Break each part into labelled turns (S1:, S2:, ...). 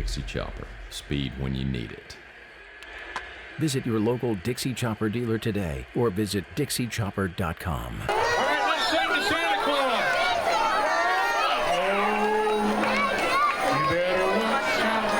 S1: Dixie Chopper. Speed when you need it.
S2: Visit your local Dixie Chopper dealer today or visit dixiechopper.com.
S3: All right, let's sing to Santa Claus. Oh, you better watch out.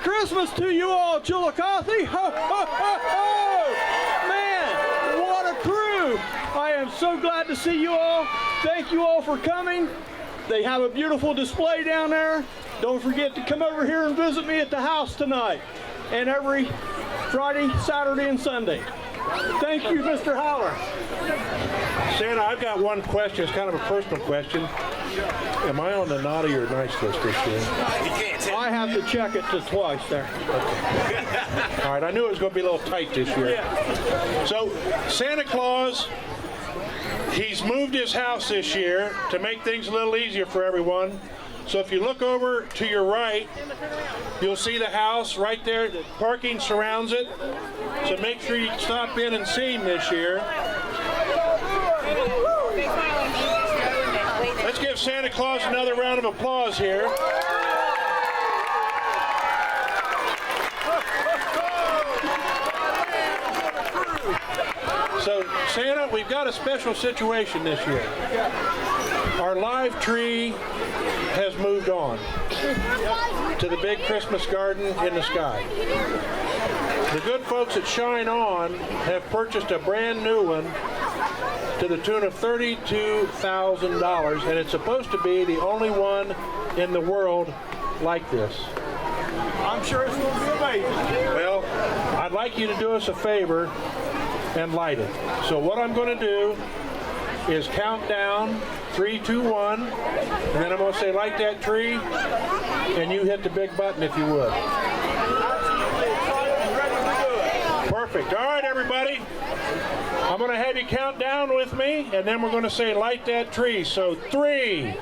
S4: Christmas to you all, Chillicothe! Ho, ho, ho, ho! Man, what a crew! I am so glad to see you all. Thank you all for coming. They have a beautiful display down there. Don't forget to come over here and visit me at the house tonight and every Friday, Saturday, and Sunday. Thank you, Mr. Howler.
S3: Santa, I've got one question. It's kind of a personal question. Am I on the naughty or nice list this year?
S4: I have to check it twice there.
S3: Okay. All right, I knew it was going to be a little tight this year.
S4: Yeah.
S3: So, Santa Claus, he's moved his house this year to make things a little easier for everyone. So if you look over to your right, you'll see the house right there. The parking surrounds it. So make sure you stop in and see him this year. Let's give Santa Claus another round of applause here. So, Santa, we've got a special situation this year. Our live tree has moved on to the big Christmas garden in the sky. The good folks at Shine On have purchased a brand new one to the tune of $32,000, and it's supposed to be the only one in the world like this.
S4: I'm sure it's going to be amazing.
S3: Well, I'd like you to do us a favor and light it. So what I'm going to do is count down 3, 2, 1, and then I'm going to say light that tree, and you hit the big button if you would. Perfect. All right, everybody. I'm going to have you count down with me, and then we're going to say light that tree. So 3,